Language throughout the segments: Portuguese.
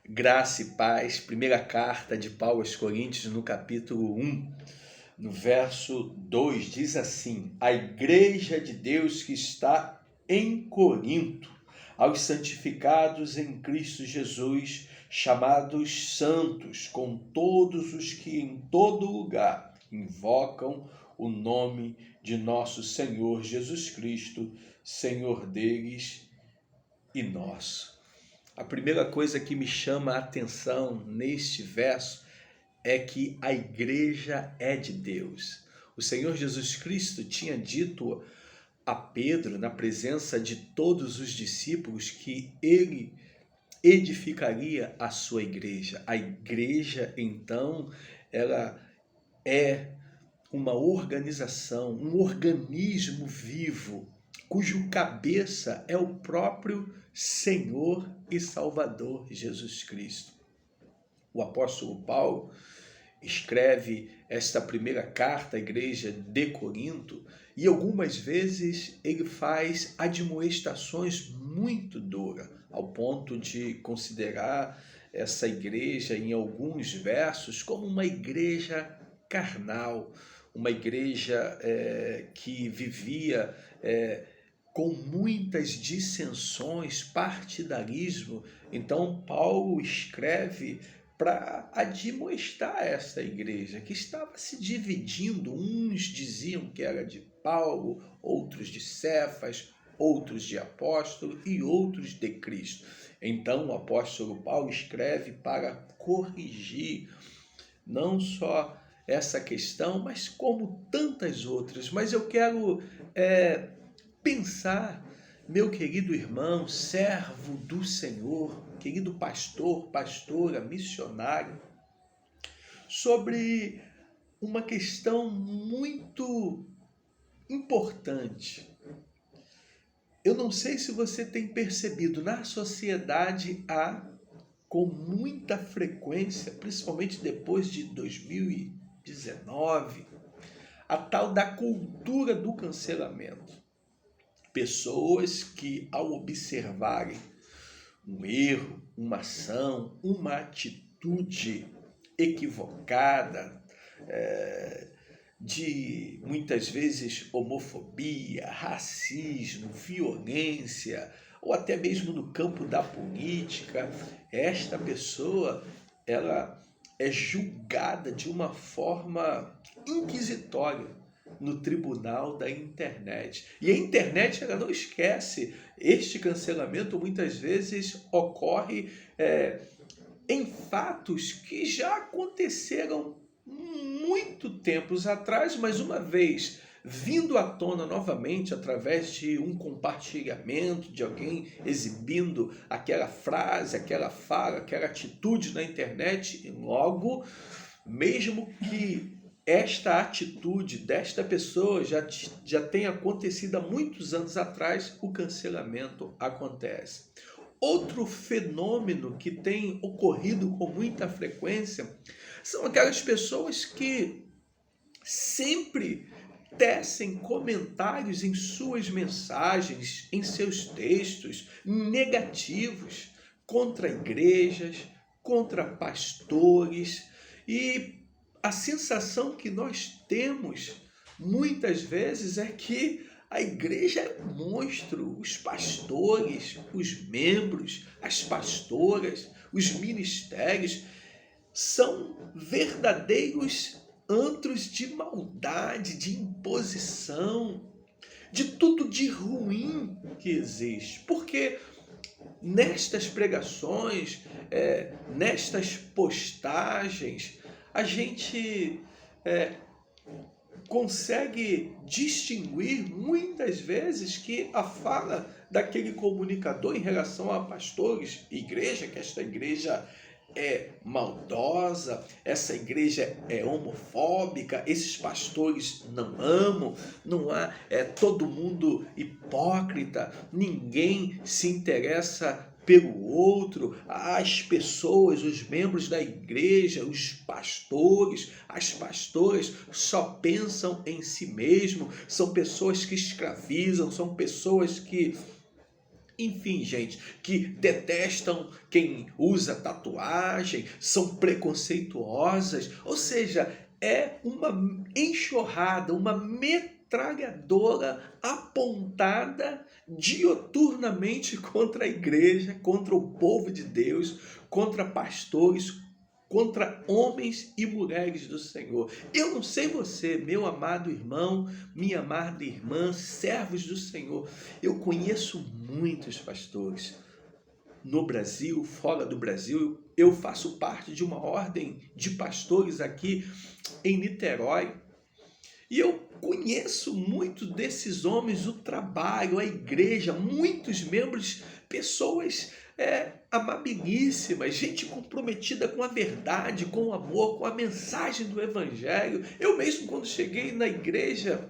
Graça e paz, primeira carta de Paulo aos Coríntios, no capítulo 1, no verso 2, diz assim: A igreja de Deus que está em Corinto, aos santificados em Cristo Jesus, chamados santos, com todos os que em todo lugar invocam o nome de nosso Senhor Jesus Cristo, Senhor deles e nosso. A primeira coisa que me chama a atenção neste verso é que a igreja é de Deus. O Senhor Jesus Cristo tinha dito a Pedro, na presença de todos os discípulos, que ele edificaria a sua igreja. A igreja, então, ela é uma organização, um organismo vivo, cujo cabeça é o próprio Senhor e Salvador Jesus Cristo. O apóstolo Paulo escreve esta primeira carta à igreja de Corinto e algumas vezes ele faz admoestações muito duras, ao ponto de considerar essa igreja em alguns versos como uma igreja carnal, uma igreja que vivia com muitas dissensões, partidarismo. Então Paulo escreve para admoestar esta igreja que estava se dividindo. Uns diziam que era de Paulo, outros de Cefas, outros de apóstolo e outros de Cristo. Então o apóstolo Paulo escreve para corrigir não só essa questão, mas como tantas outras. Mas eu quero pensar, meu querido irmão, servo do Senhor, querido pastor, pastora, missionário, sobre uma questão muito importante. Eu não sei se você tem percebido, na sociedade há, com muita frequência, principalmente depois de 2019, a tal da cultura do cancelamento. Pessoas que, ao observarem um erro, uma ação, uma atitude equivocada, de muitas vezes homofobia, racismo, violência, ou até mesmo no campo da política, esta pessoa ela é julgada de uma forma inquisitória no tribunal da internet. E a internet ela não esquece, este cancelamento muitas vezes ocorre em fatos que já aconteceram muito tempos atrás, mas uma vez vindo à tona novamente através de um compartilhamento de alguém exibindo aquela frase, aquela fala, aquela atitude na internet, e logo, mesmo que esta atitude desta pessoa já tenha acontecido há muitos anos atrás, o cancelamento acontece. Outro fenômeno que tem ocorrido com muita frequência são aquelas pessoas que sempre tecem comentários em suas mensagens, em seus textos negativos contra igrejas, contra pastores, e a sensação que nós temos muitas vezes é que a igreja é um monstro, os pastores, os membros, as pastoras, os ministérios são verdadeiros antros de maldade, de imposição, de tudo de ruim que existe. Porque nestas pregações, nestas postagens, a gente consegue distinguir muitas vezes que a fala daquele comunicador em relação a pastores, igreja, que esta igreja é maldosa, essa igreja é homofóbica, esses pastores não amam, não há, todo mundo hipócrita, ninguém se interessa pelo outro, as pessoas, os membros da igreja, os pastores, as pastoras só pensam em si mesmo, são pessoas que escravizam, são pessoas que enfim, gente, que detestam quem usa tatuagem, são preconceituosas, ou seja, é uma enxurrada, uma metralhadora apontada dioturnamente contra a igreja, contra o povo de Deus, contra pastores, contra homens e mulheres do Senhor. Eu não sei você, meu amado irmão, minha amada irmã, servos do Senhor. Eu conheço muitos pastores no Brasil, fora do Brasil. Eu faço parte de uma ordem de pastores aqui em Niterói. E eu conheço muitos desses homens, o trabalho, a igreja, muitos membros, pessoas amabilíssimas, gente comprometida com a verdade, com o amor, com a mensagem do Evangelho. Eu mesmo, quando cheguei na igreja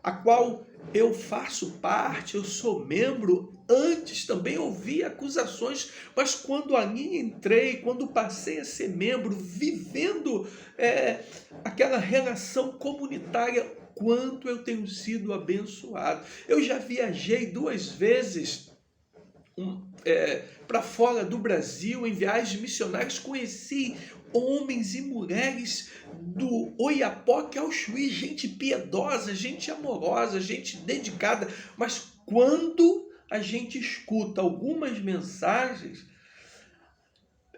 a qual eu faço parte, eu sou membro, antes também ouvi acusações, mas quando ali entrei, quando passei a ser membro, vivendo aquela relação comunitária, quanto eu tenho sido abençoado. Eu já viajei 2 vezes para fora do Brasil, em viagens missionárias, conheci homens e mulheres do Oiapoque ao Chuí, gente piedosa, gente amorosa, gente dedicada, mas quando a gente escuta algumas mensagens,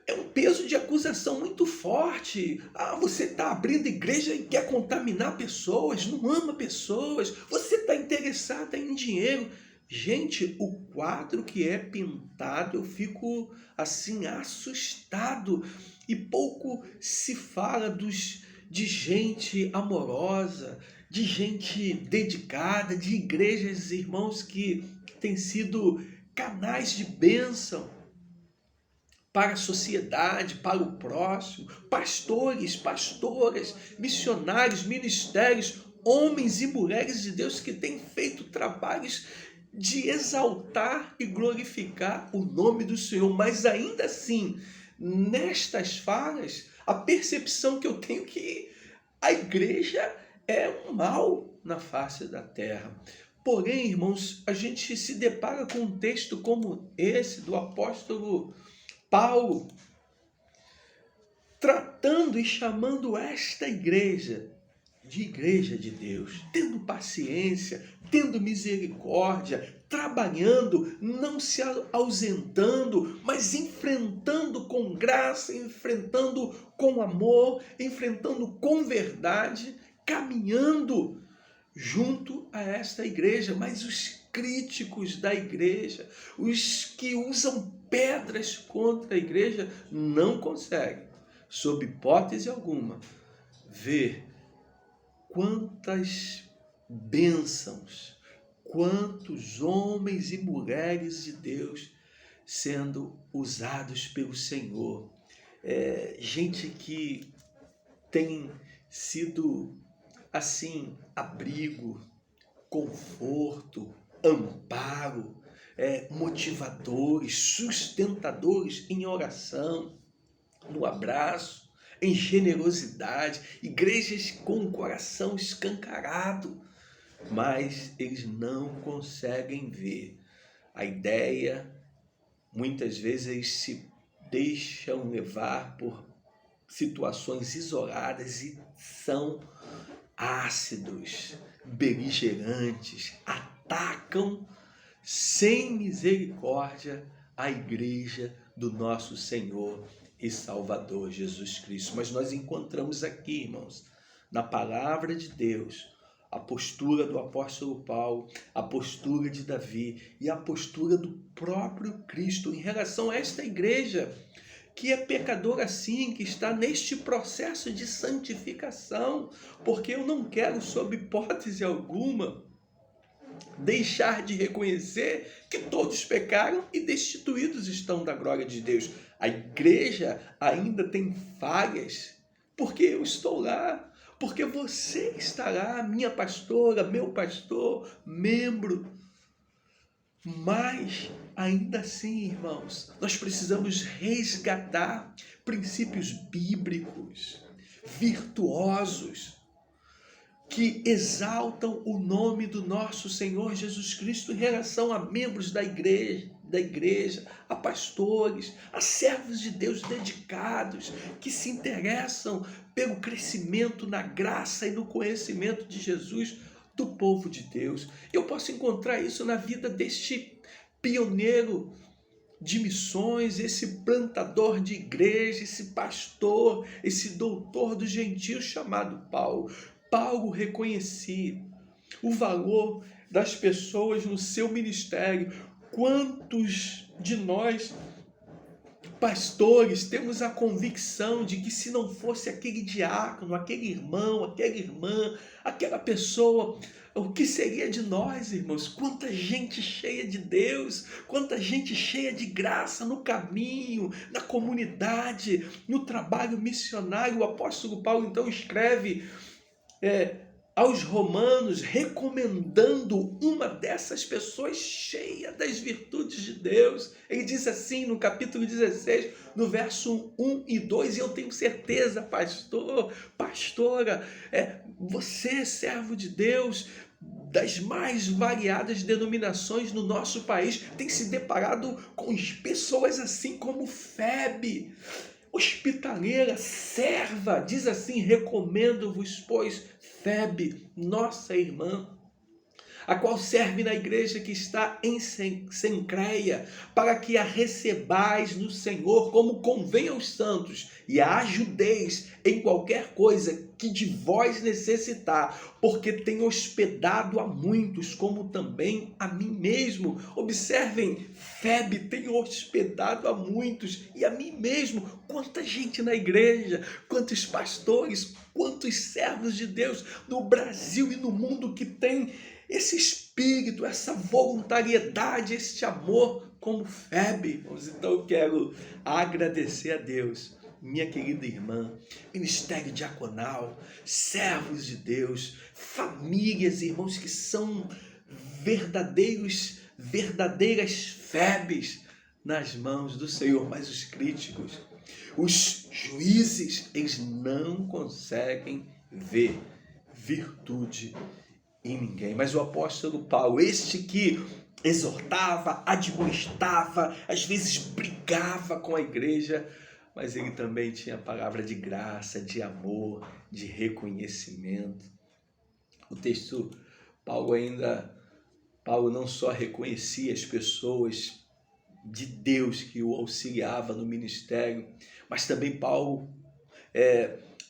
é um peso de acusação muito forte. Você está abrindo igreja e quer contaminar pessoas, não ama pessoas, você está interessado em dinheiro. Gente, o quadro que é pintado, eu fico assim assustado. E pouco se fala de gente amorosa, de gente dedicada, de igrejas, irmãos, que têm sido canais de bênção para a sociedade, para o próximo, pastores, pastoras, missionários, ministérios, homens e mulheres de Deus que têm feito trabalhos de exaltar e glorificar o nome do Senhor, mas ainda assim, nestas falas, a percepção que eu tenho é que a igreja é um mal na face da terra. Porém, irmãos, a gente se depara com um texto como esse do apóstolo Paulo, tratando e chamando esta igreja de Deus, tendo paciência, tendo misericórdia, trabalhando, não se ausentando, mas enfrentando com graça, enfrentando com amor, enfrentando com verdade, caminhando junto a esta igreja. Mas os críticos da igreja, os que usam pedras contra a igreja, não conseguem, sob hipótese alguma, ver quantas bênçãos, quantos homens e mulheres de Deus sendo usados pelo Senhor. Gente que tem sido assim abrigo, conforto, amparo, motivadores, sustentadores em oração, no abraço, em generosidade, igrejas com o coração escancarado, mas eles não conseguem ver a ideia. Muitas vezes eles se deixam levar por situações isoladas e são ácidos, beligerantes, atacam sem misericórdia a igreja do nosso Senhor e Salvador Jesus Cristo. Mas nós encontramos aqui, irmãos, na palavra de Deus, a postura do apóstolo Paulo, a postura de Davi e a postura do próprio Cristo em relação a esta igreja, que é pecadora sim, que está neste processo de santificação, porque eu não quero, sob hipótese alguma, deixar de reconhecer que todos pecaram e destituídos estão da glória de Deus. A igreja ainda tem falhas, porque eu estou lá, porque você está lá, minha pastora, meu pastor, membro. Mas, ainda assim, irmãos, nós precisamos resgatar princípios bíblicos, virtuosos, que exaltam o nome do nosso Senhor Jesus Cristo em relação a membros da igreja, a pastores, a servos de Deus dedicados, que se interessam pelo crescimento na graça e no conhecimento de Jesus do povo de Deus. Eu posso encontrar isso na vida deste pioneiro de missões, esse plantador de igreja, esse pastor, esse doutor dos gentios chamado Paulo. Paulo reconhecia o valor das pessoas no seu ministério. Quantos de nós, pastores, temos a convicção de que se não fosse aquele diácono, aquele irmão, aquela irmã, aquela pessoa, o que seria de nós, irmãos? Quanta gente cheia de Deus, quanta gente cheia de graça no caminho, na comunidade, no trabalho missionário. O apóstolo Paulo então escreve aos romanos, recomendando uma dessas pessoas cheia das virtudes de Deus. Ele diz assim no capítulo 16, no verso 1 e 2, e eu tenho certeza, pastor, pastora, você, servo de Deus, das mais variadas denominações no nosso país, tem se deparado com pessoas assim como Febe, hospitaleira, serva, diz assim: recomendo-vos, pois, Febe, nossa irmã, a qual serve na igreja que está em Cencreia, para que a recebais no Senhor como convém aos santos, e a ajudeis em qualquer coisa que de vós necessitar, porque tem hospedado a muitos, como também a mim mesmo. Observem, Febe tem hospedado a muitos, e a mim mesmo. Quanta gente na igreja, quantos pastores, quantos servos de Deus no Brasil e no mundo que tem esse espírito, essa voluntariedade, este amor como Febe. Então eu quero agradecer a Deus, minha querida irmã, ministério diaconal, servos de Deus, famílias, irmãos, que são verdadeiras Febes nas mãos do Senhor. Mas os críticos, os juízes, eles não conseguem ver virtude em ninguém. Mas o apóstolo Paulo, este que exortava, admoestava, às vezes brigava com a igreja, mas ele também tinha a palavra de graça, de amor, de reconhecimento. O texto, Paulo não só reconhecia as pessoas de Deus que o auxiliava no ministério, mas também Paulo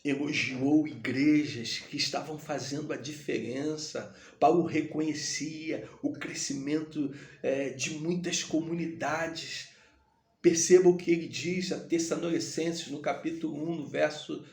elogiou igrejas que estavam fazendo a diferença. Paulo reconhecia o crescimento de muitas comunidades. Perceba o que ele diz a Tessalonicenses no capítulo 1,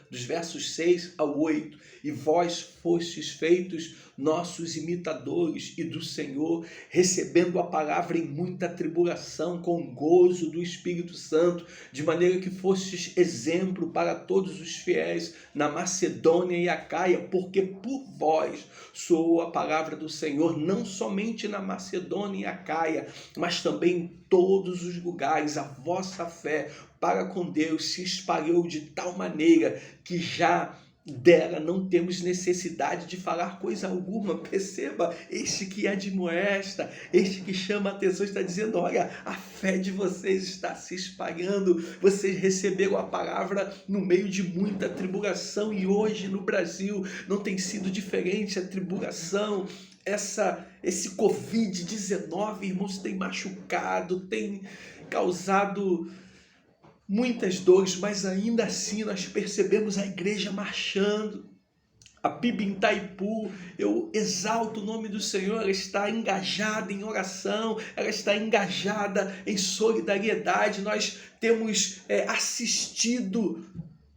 dos versos 6 ao 8. E vós fostes feitos nossos imitadores e do Senhor, recebendo a palavra em muita tribulação, com gozo do Espírito Santo, de maneira que fostes exemplo para todos os fiéis na Macedônia e Acaia, porque por vós soou a palavra do Senhor, não somente na Macedônia e Acaia, mas também em todos os lugares. A vossa fé para com Deus se espalhou de tal maneira que já dela não temos necessidade de falar coisa alguma. Perceba, este que admoesta, este que chama a atenção, está dizendo: olha, a fé de vocês está se espalhando, vocês receberam a palavra no meio de muita tribulação, e hoje no Brasil não tem sido diferente. A tribulação, esse Covid-19, irmãos, tem machucado, tem causado muitas dores, mas ainda assim nós percebemos a igreja marchando. A PIB em Itaipu, eu exalto o nome do Senhor, ela está engajada em oração, ela está engajada em solidariedade. Nós temos assistido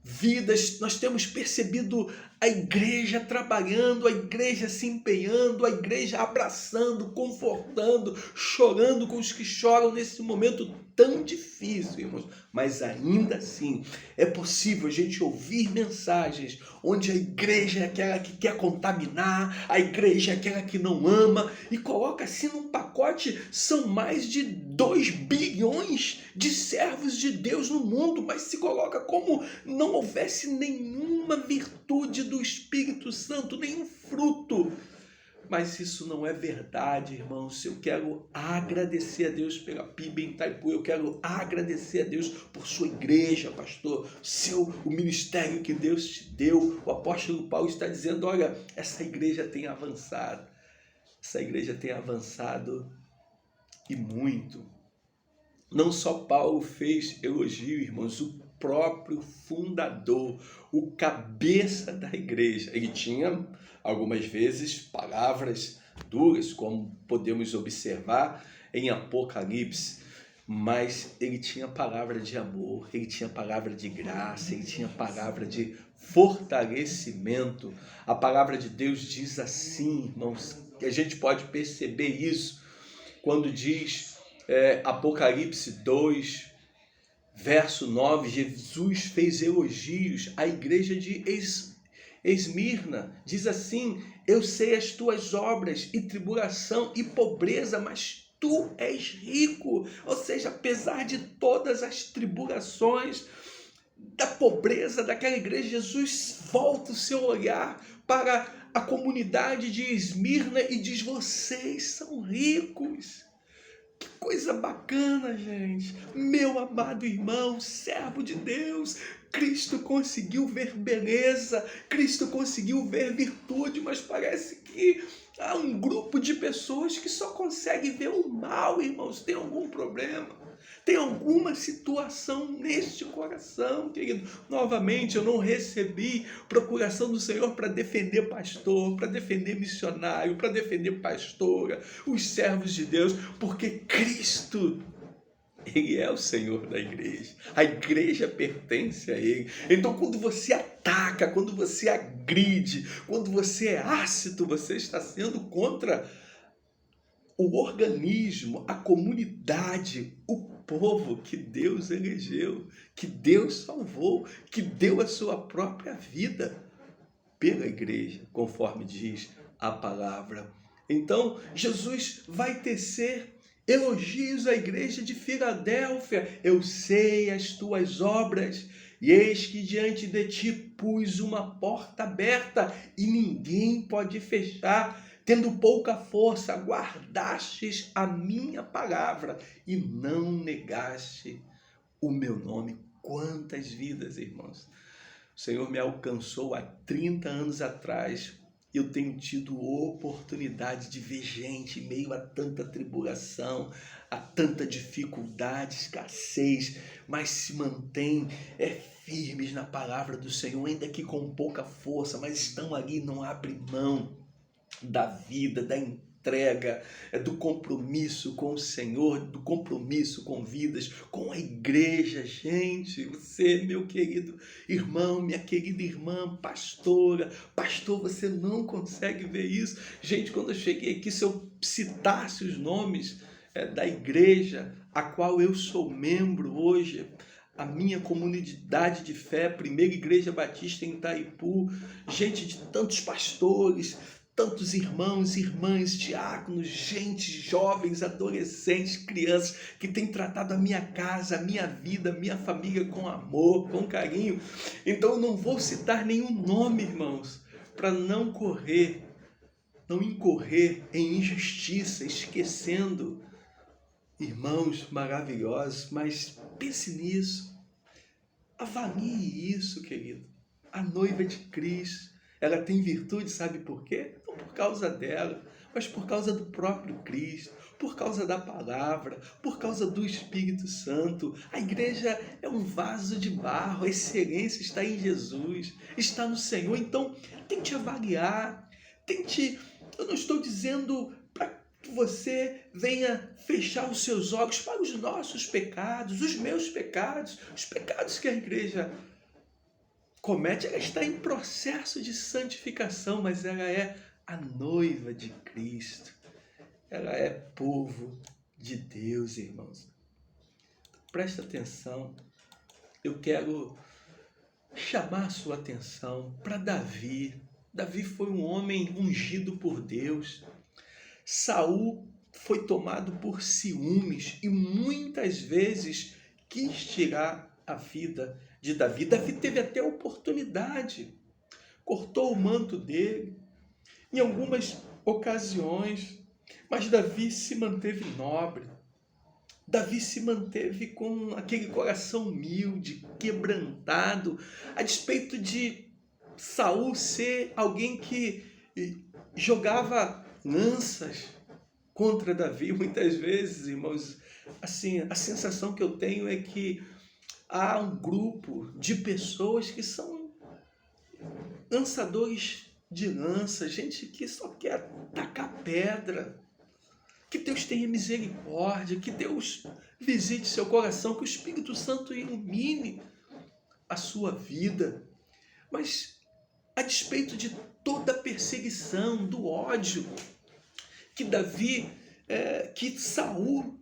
vidas, nós temos percebido a igreja trabalhando, a igreja se empenhando, a igreja abraçando, confortando, chorando com os que choram nesse momento tão difícil, irmãos, mas ainda assim é possível a gente ouvir mensagens onde a igreja é aquela que quer contaminar, a igreja é aquela que não ama, e coloca assim num pacote, são mais de 2 bilhões de servos de Deus no mundo, mas se coloca como não houvesse nenhuma virtude do Espírito Santo, nenhum fruto. Mas isso não é verdade, irmãos. Eu quero agradecer a Deus pela PIB em Itaipu. Eu quero agradecer a Deus por sua igreja, pastor. O ministério que Deus te deu. O apóstolo Paulo está dizendo, olha, essa igreja tem avançado. Essa igreja tem avançado e muito. Não só Paulo fez elogio, irmãos, o próprio fundador, o cabeça da igreja, ele tinha algumas vezes palavras duras, como podemos observar em Apocalipse, mas ele tinha palavra de amor, ele tinha palavra de graça, ele tinha palavra de fortalecimento. A palavra de Deus diz assim, irmãos, que a gente pode perceber isso quando diz Apocalipse 2, verso 9, Jesus fez elogios à igreja de Esmirna. Diz assim, eu sei as tuas obras e tribulação e pobreza, mas tu és rico. Ou seja, apesar de todas as tribulações, da pobreza daquela igreja, Jesus volta o seu olhar para a comunidade de Esmirna e diz, vocês são ricos. Que coisa bacana, gente. Meu amado irmão, servo de Deus, Cristo conseguiu ver beleza, Cristo conseguiu ver virtude, mas parece que há um grupo de pessoas que só consegue ver o mal, irmãos. Tem algum problema? Tem alguma situação neste coração, querido? Novamente, eu não recebi procuração do Senhor para defender pastor, para defender missionário, para defender pastora, os servos de Deus, porque Cristo, Ele é o Senhor da igreja. A igreja pertence a Ele. Então, quando você ataca, quando você agride, quando você é ácido, você está sendo contra o organismo, a comunidade, o povo que Deus elegeu, que Deus salvou, que deu a sua própria vida pela igreja, conforme diz a palavra. Então, Jesus vai tecer elogios à igreja de Filadélfia. Eu sei as tuas obras, e eis que diante de ti pus uma porta aberta, e ninguém pode fechar. Tendo pouca força, guardastes a minha palavra e não negaste o meu nome. Quantas vidas, irmãos! O Senhor me alcançou há 30 anos atrás. Eu tenho tido oportunidade de ver gente em meio a tanta tribulação, a tanta dificuldade, escassez, mas se mantém firmes na palavra do Senhor, ainda que com pouca força, mas estão ali, não abrem mão da vida, da entrega, do compromisso com o Senhor, do compromisso com vidas, com a igreja. Gente, você, meu querido irmão, minha querida irmã, pastora, pastor, você não consegue ver isso. Gente, quando eu cheguei aqui, se eu citasse os nomes da igreja a qual eu sou membro hoje, a minha comunidade de fé, Primeira Igreja Batista em Itaipu, gente de tantos pastores, tantos irmãos, irmãs, diáconos, gente, jovens, adolescentes, crianças que têm tratado a minha casa, a minha vida, a minha família com amor, com carinho. Então eu não vou citar nenhum nome, irmãos, para não incorrer em injustiça, esquecendo irmãos maravilhosos, mas pense nisso, avalie isso, querido. A noiva de Cristo, ela tem virtude, sabe por quê? Não por causa dela, mas por causa do próprio Cristo, por causa da palavra, por causa do Espírito Santo. A igreja é um vaso de barro, a excelência está em Jesus, está no Senhor. Então, tente avaliar, eu não estou dizendo para que você venha fechar os seus olhos para os nossos pecados, os meus pecados, os pecados que a igreja comete. Ela está em processo de santificação, mas ela é a noiva de Cristo. Ela é povo de Deus, irmãos. presta atenção. Eu quero chamar a sua atenção para Davi. Davi foi um homem ungido por Deus. Saul foi tomado por ciúmes e muitas vezes quis tirar a vida de Davi. Davi teve até oportunidade, cortou o manto dele em algumas ocasiões, mas Davi se manteve nobre. Davi se manteve com aquele coração humilde, quebrantado, a despeito de Saul ser alguém que jogava lanças contra Davi. Muitas vezes, irmãos, assim, a sensação que eu tenho é que há um grupo de pessoas que são lançadores de lança, gente que só quer tacar pedra. Que Deus tenha misericórdia, que Deus visite seu coração, que o Espírito Santo ilumine a sua vida. Mas, a despeito de toda a perseguição, do ódio que que Saul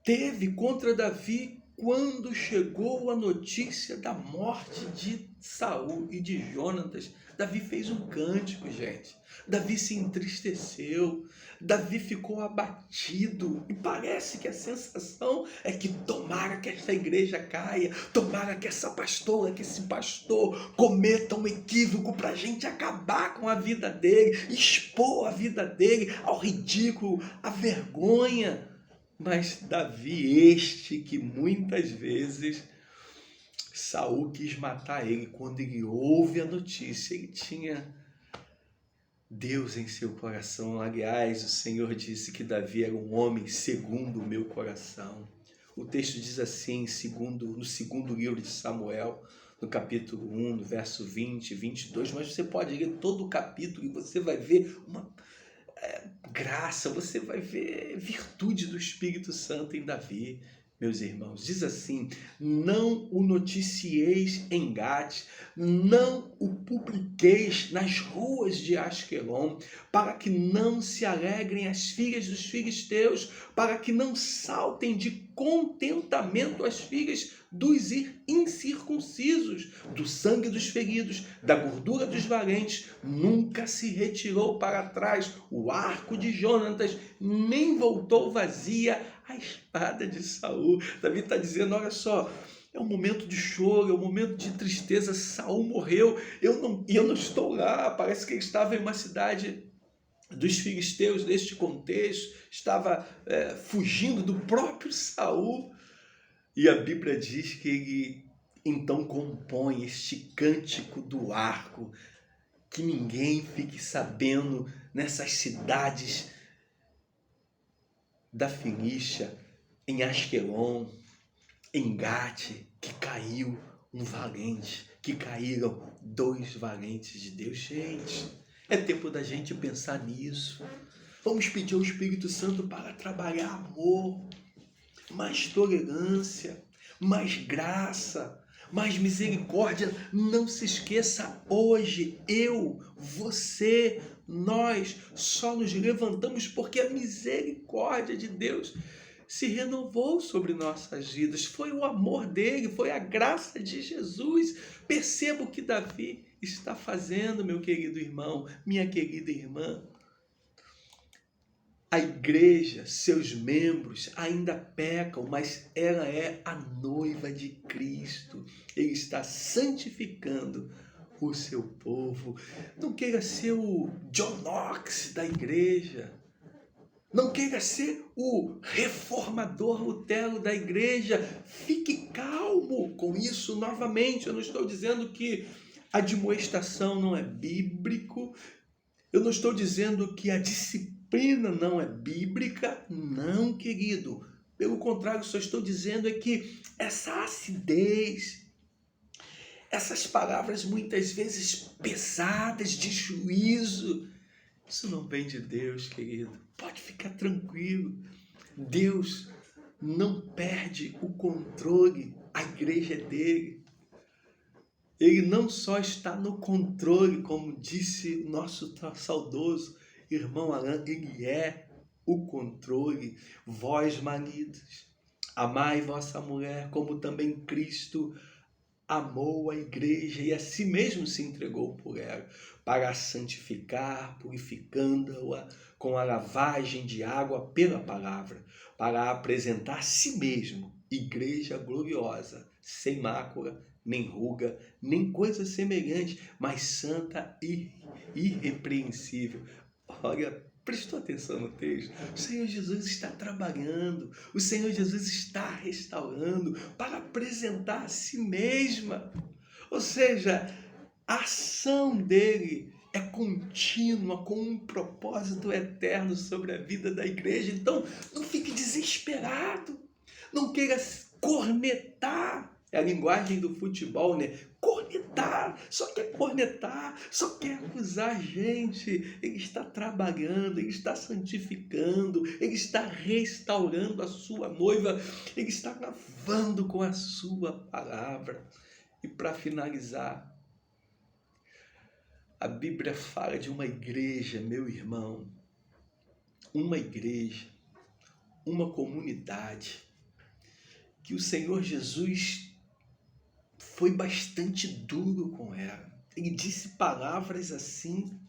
teve contra Davi, quando chegou a notícia da morte de Saul e de Jonatas, Davi fez um cântico, gente. Davi se entristeceu, Davi ficou abatido, e parece que a sensação é que tomara que esta igreja caia, tomara que essa pastora, que esse pastor cometa um equívoco para a gente acabar com a vida dele, expor a vida dele ao ridículo, à vergonha. Mas Davi, este que muitas vezes Saul quis matar ele, quando ele ouve a notícia, ele tinha Deus em seu coração. Aliás, o Senhor disse que Davi era um homem segundo o meu coração. O texto diz assim, no segundo livro de Samuel, no capítulo 1, no verso 20 e 22, mas você pode ler todo o capítulo e você vai ver uma graça, você vai ver virtude do Espírito Santo em Davi. Meus irmãos, diz assim: não o noticieis em Gate, não o publiqueis nas ruas de Asquelon, para que não se alegrem as filhas dos filisteus, para que não saltem de contentamento as filhas dos incircuncisos, do sangue dos feridos, da gordura dos valentes. Nunca se retirou para trás o arco de Jonatas, nem voltou vazia a espada de Saul. Davi está dizendo, olha só, é um momento de choro, é um momento de tristeza. Saul morreu, eu não estou lá. Parece que ele estava em uma cidade dos filisteus, neste contexto, estava fugindo do próprio Saul. E a Bíblia diz que ele então compõe este cântico do arco, que ninguém fique sabendo nessas cidades da Filístia, em Asquelon, em Gate, que caiu um valente, que caíram 2 valentes de Deus. Gente, é tempo da gente pensar nisso. Vamos pedir ao Espírito Santo para trabalhar amor, mais tolerância, mais graça, mais misericórdia. Não se esqueça, hoje, eu, você, nós só nos levantamos porque a misericórdia de Deus se renovou sobre nossas vidas. Foi o amor dele, foi a graça de Jesus. Perceba o que Davi está fazendo, meu querido irmão, minha querida irmã. A igreja, seus membros ainda pecam, mas ela é a noiva de Cristo. Ele está santificando o seu povo. Não queira ser o John Knox da igreja. Não queira ser o reformador Lutero da igreja. Fique calmo com isso novamente. Eu não estou dizendo que a admoestação não é bíblico. Eu não estou dizendo que a disciplina não é bíblica, não, querido. Pelo contrário, só estou dizendo é que essa acidez, essas palavras muitas vezes pesadas de juízo, isso não vem de Deus, querido. Pode ficar tranquilo. Deus não perde o controle. A igreja é dele. Ele não só está no controle, como disse o nosso saudoso irmão Alain, ele é o controle. Vós, maridos, Amai vossa mulher, como também Cristo amou a igreja e a si mesmo se entregou por ela, para a santificar, purificando-a com a lavagem de água pela palavra, para a apresentar a si mesmo, igreja gloriosa, sem mácula, nem ruga, nem coisa semelhante, mas santa e irrepreensível. Olha, prestou atenção no texto? O Senhor Jesus está trabalhando, o Senhor Jesus está restaurando para apresentar a si mesma. Ou seja, a ação dele é contínua, com um propósito eterno sobre a vida da igreja. Então, não fique desesperado, não queira cornetar. É a linguagem do futebol, né? Cornetar, só quer acusar a gente. Ele está trabalhando, ele está santificando, ele está restaurando a sua noiva, ele está lavando com a sua palavra. E para finalizar, a Bíblia fala de uma igreja, meu irmão, uma igreja, uma comunidade, que o Senhor Jesus foi bastante duro com ela. Ele disse palavras assim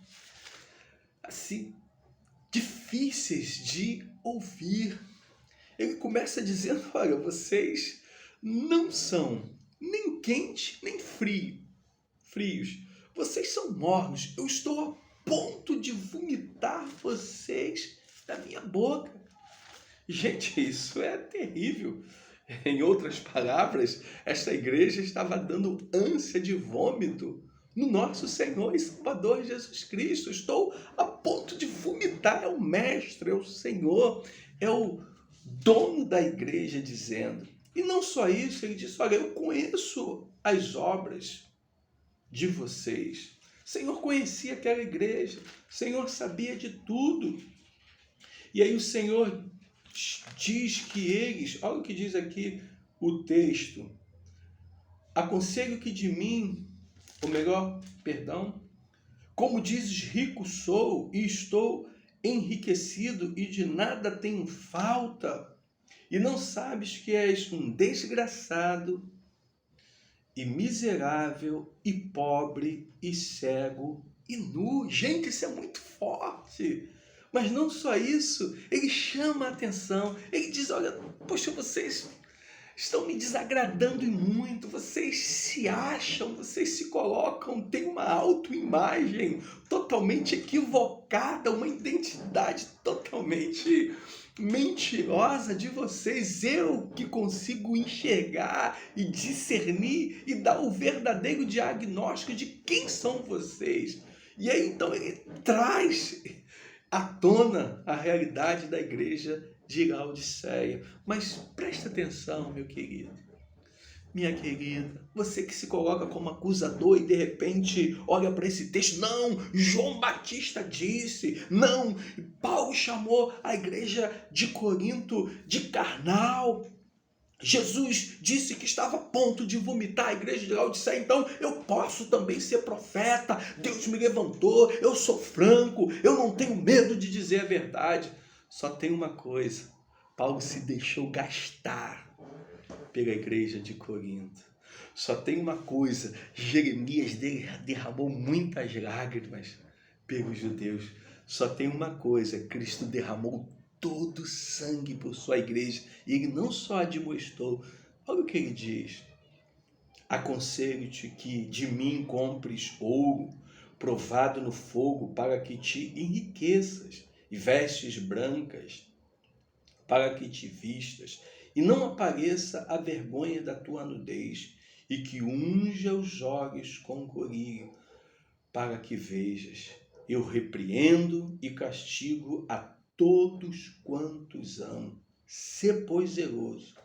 difíceis de ouvir. Ele começa dizendo: olha, vocês não são nem quentes nem frios. Vocês são mornos. Eu estou a ponto de vomitar vocês da minha boca. Gente, isso é terrível. Em outras palavras, esta igreja estava dando ânsia de vômito no nosso Senhor e Salvador Jesus Cristo. Estou a ponto de vomitar. É o Mestre, é o Senhor, é o dono da igreja dizendo. E não só isso, ele disse: olha, eu conheço as obras de vocês. O Senhor conhecia aquela igreja, o Senhor sabia de tudo. E aí o Senhor diz que eles, olha o que diz aqui o texto: aconselho que de mim, como dizes, rico sou e estou enriquecido e de nada tenho falta, e não sabes que és um desgraçado e miserável e pobre e cego e nu. Gente, isso é muito forte. Mas não só isso, ele chama a atenção, ele diz: olha, poxa, vocês estão me desagradando muito, vocês se acham, vocês se colocam, têm uma autoimagem totalmente equivocada, uma identidade totalmente mentirosa de vocês. Eu que consigo enxergar e discernir e dar o verdadeiro diagnóstico de quem são vocês. E aí então ele traz à tona a realidade da igreja de Laodiceia. Mas presta atenção, meu querido, minha querida, você que se coloca como acusador e de repente olha para esse texto: não, João Batista disse, não, Paulo chamou a igreja de Corinto de carnal, Jesus disse que estava a ponto de vomitar a igreja de Laodiceia, então eu posso também ser profeta, Deus me levantou, eu sou franco, eu não tenho medo de dizer a verdade. Só tem uma coisa: Paulo se deixou gastar pela igreja de Corinto. Só tem uma coisa: Jeremias derramou muitas lágrimas pelos judeus. Só tem uma coisa: Cristo derramou todo o sangue por sua igreja. E ele não só admoestou, olha o que ele diz: aconselho-te que de mim compres ouro provado no fogo, para que te enriqueças, e vestes brancas para que te vistas, e não apareça a vergonha da tua nudez, e que unja os olhos com colírio, para que vejas. Eu repreendo e castigo a todos quantos amo. Sê, pois, zeloso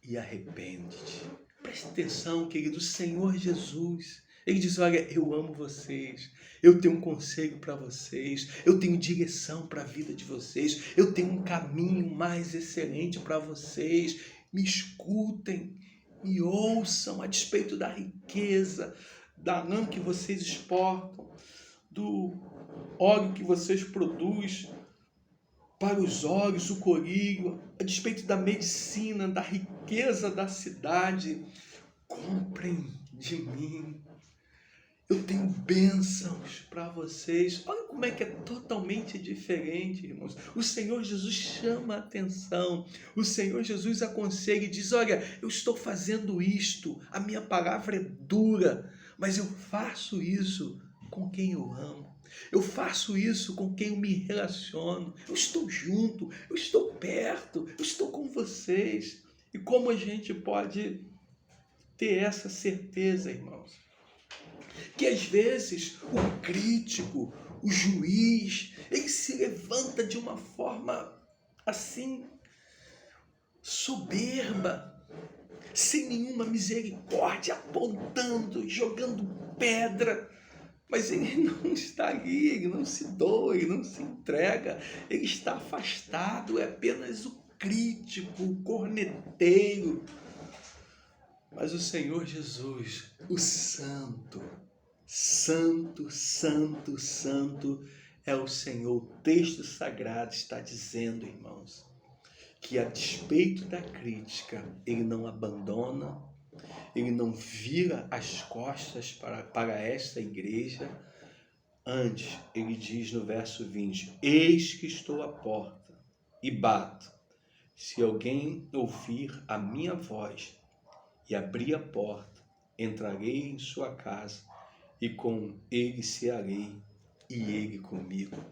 e arrepende-te. Preste atenção, querido, o Senhor Jesus, ele diz: olha, eu amo vocês, eu tenho um conselho para vocês, eu tenho direção para a vida de vocês, eu tenho um caminho mais excelente para vocês. Me escutem, me ouçam, a despeito da riqueza, da lã que vocês exportam, do óleo que vocês produzem, para os olhos, o colírio, a despeito da medicina, da riqueza da cidade. Comprem de mim. Eu tenho bênçãos para vocês. Olha como é que é totalmente diferente, irmãos. O Senhor Jesus chama a atenção. O Senhor Jesus aconselha e diz: olha, eu estou fazendo isto. A minha palavra é dura, mas eu faço isso com quem eu amo. Eu faço isso com quem eu me relaciono. Eu estou junto, eu estou perto, eu estou com vocês. E como a gente pode ter essa certeza, irmãos? Que às vezes o crítico, o juiz, ele se levanta de uma forma assim, soberba, sem nenhuma misericórdia, apontando, jogando pedra. Mas ele não está ali, ele não se doa, ele não se entrega, ele está afastado, é apenas o crítico, o corneteiro. Mas o Senhor Jesus, o Santo, Santo, Santo, Santo é o Senhor. O texto sagrado está dizendo, irmãos, que a despeito da crítica, ele não abandona, ele não vira as costas para esta igreja. Antes, ele diz no verso 20, eis que estou à porta e bato. Se alguém ouvir a minha voz e abrir a porta, entrarei em sua casa e com ele cearei e ele comigo.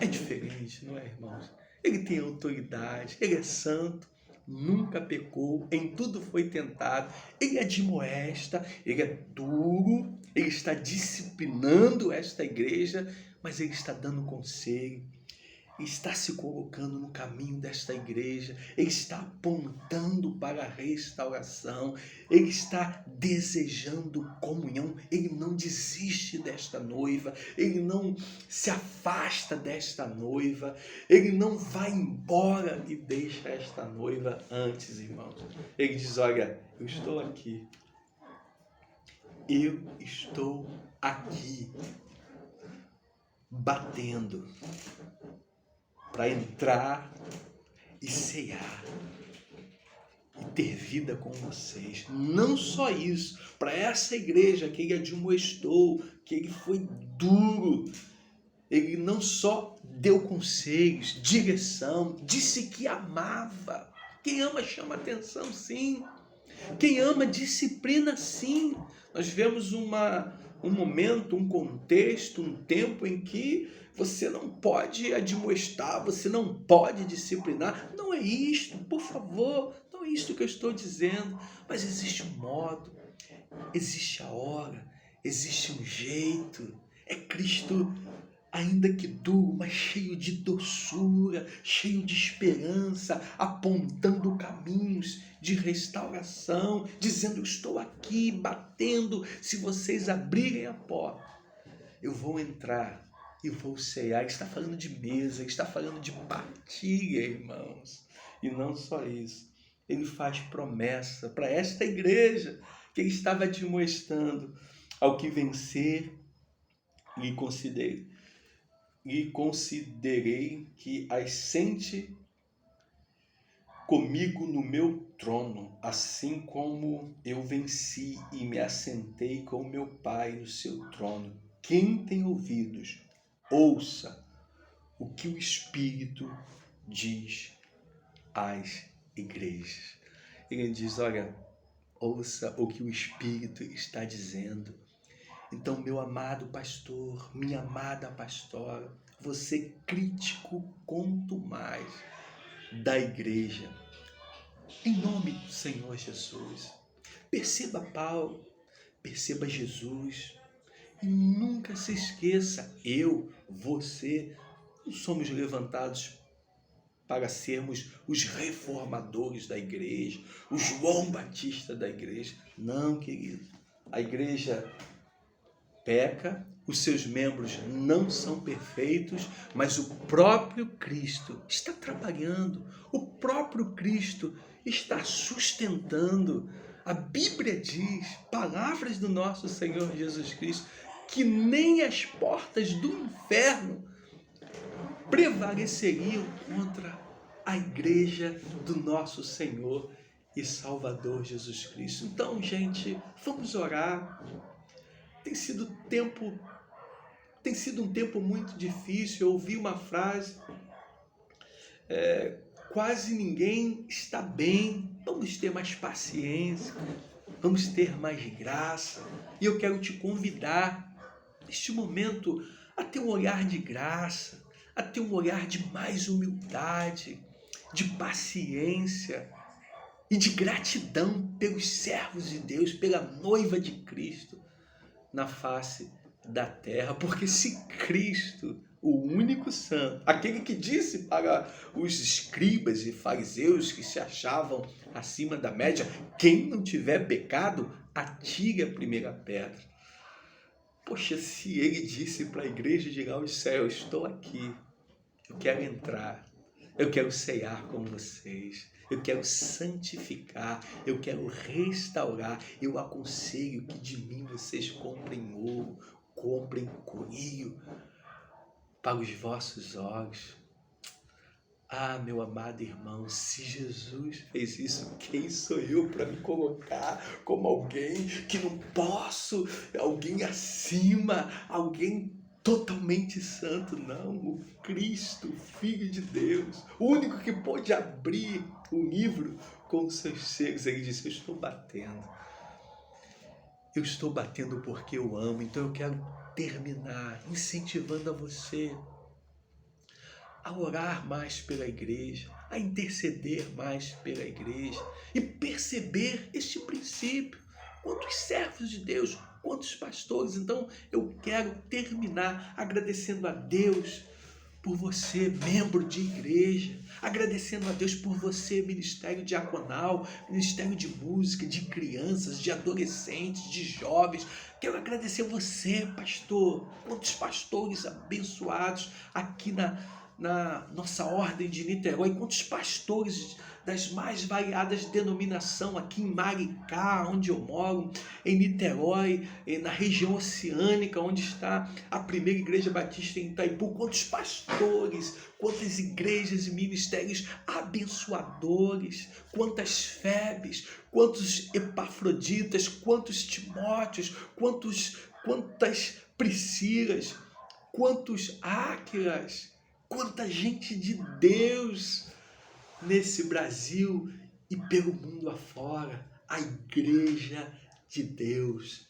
É diferente, não é, irmãos? Ele tem autoridade, ele é santo, nunca pecou, em tudo foi tentado, ele admoesta, ele é duro, ele está disciplinando esta igreja, mas ele está dando conselho, está se colocando no caminho desta igreja, ele está apontando para a restauração, ele está desejando comunhão, ele não desiste desta noiva, ele não se afasta desta noiva, ele não vai embora e deixa esta noiva antes, irmãos. Ele diz, olha, eu estou aqui, batendo, para entrar e cear e ter vida com vocês. Não só isso, para essa igreja que ele admoestou, que ele foi duro, ele não só deu conselhos, direção, disse que amava. Quem ama chama atenção, sim. Quem ama disciplina, sim. Nós vemos um momento, um contexto, um tempo em que você não pode admoestar, você não pode disciplinar. Não é isto, por favor, não é isto que eu estou dizendo. Mas existe um modo, existe a hora, existe um jeito. É Cristo, ainda que duro, mas cheio de doçura, cheio de esperança, apontando caminhos de restauração, dizendo, eu estou aqui batendo, se vocês abrirem a porta, eu vou entrar e vou cear. Ele está falando de mesa, ele está falando de partilha, irmãos. E não só isso, ele faz promessa para esta igreja que ele estava admoestando: ao que vencer, lhe considerei que assente comigo no meu trono, assim como eu venci e me assentei com meu Pai no seu trono. Quem tem ouvidos, ouça o que o Espírito diz às igrejas. Ele diz, olha, ouça o que o Espírito está dizendo. Então, meu amado pastor, minha amada pastora, você crítico quanto mais da igreja, em nome do Senhor Jesus, perceba Paulo, perceba Jesus, e nunca se esqueça, você, não somos levantados para sermos os reformadores da igreja, o João Batista da igreja. Não, querido, a igreja peca, os seus membros não são perfeitos, mas o próprio Cristo está trabalhando, o próprio Cristo está sustentando. A Bíblia diz, palavras do nosso Senhor Jesus Cristo, que nem as portas do inferno prevaleceriam contra a igreja do nosso Senhor e Salvador Jesus Cristo. Então, gente, vamos orar. Tem sido um tempo muito difícil. Eu ouvi uma frase, quase ninguém está bem. Vamos ter mais paciência, vamos ter mais graça. E eu quero te convidar, neste momento, a ter um olhar de graça, a ter um olhar de mais humildade, de paciência e de gratidão pelos servos de Deus, pela noiva de Cristo na face da terra. Porque se Cristo, o único santo, aquele que disse para os escribas e fariseus que se achavam acima da média, quem não tiver pecado, atire a primeira pedra. Poxa, se ele disse para a igreja de Laodiceia, eu estou aqui, eu quero entrar, eu quero ceiar com vocês, eu quero santificar, eu quero restaurar, eu aconselho que de mim vocês comprem ouro, comprem corinho para os vossos olhos. Ah, meu amado irmão, se Jesus fez isso, quem sou eu para me colocar como alguém que não posso, alguém acima, alguém totalmente santo? Não, o Cristo, o Filho de Deus, o único que pode abrir o livro com os seus segredos. Ele disse, eu estou batendo porque eu amo. Então eu quero terminar incentivando a você a orar mais pela igreja, a interceder mais pela igreja e perceber este princípio. Quantos servos de Deus, quantos pastores. Então eu quero terminar agradecendo a Deus por você, membro de igreja, agradecendo a Deus por você, ministério diaconal, ministério de música, de crianças, de adolescentes, de jovens. Quero agradecer você, pastor, quantos pastores abençoados aqui na nossa ordem de Niterói, quantos pastores das mais variadas denominações aqui em Maricá, onde eu moro, em Niterói, na região oceânica, onde está a primeira igreja batista em Itaipu, quantos pastores, quantas igrejas e ministérios abençoadores, quantas Febes, quantos Epafroditas, quantos Timóteos, quantas Priscilas, quantos Áquilas, quanta gente de Deus nesse Brasil e pelo mundo afora, a igreja de Deus.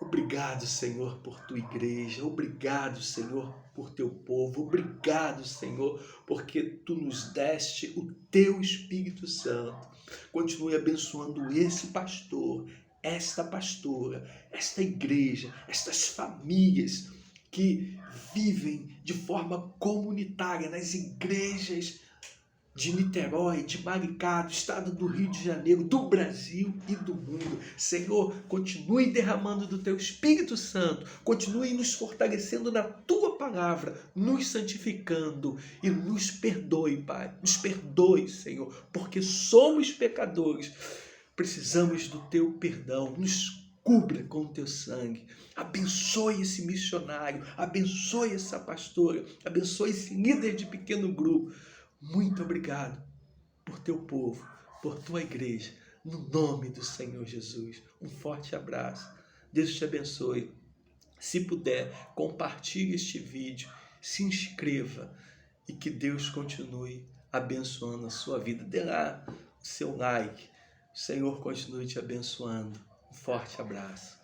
Obrigado, Senhor, por tua igreja. Obrigado, Senhor, por teu povo. Obrigado, Senhor, porque tu nos deste o teu Espírito Santo. Continue abençoando esse pastor, esta pastora, esta igreja, estas famílias que vivem de forma comunitária nas igrejas de Niterói, de Maricá, do estado do Rio de Janeiro, do Brasil e do mundo. Senhor, continue derramando do teu Espírito Santo, continue nos fortalecendo na tua palavra, nos santificando e nos perdoe, Pai. Nos perdoe, Senhor, porque somos pecadores. Precisamos do teu perdão. Nos cubra com o teu sangue. Abençoe esse missionário, abençoe essa pastora, abençoe esse líder de pequeno grupo. Muito obrigado por teu povo, por tua igreja, no nome do Senhor Jesus. Um forte abraço. Deus te abençoe. Se puder, compartilhe este vídeo, se inscreva e que Deus continue abençoando a sua vida. Dê lá o seu like. O Senhor continue te abençoando. Um forte abraço.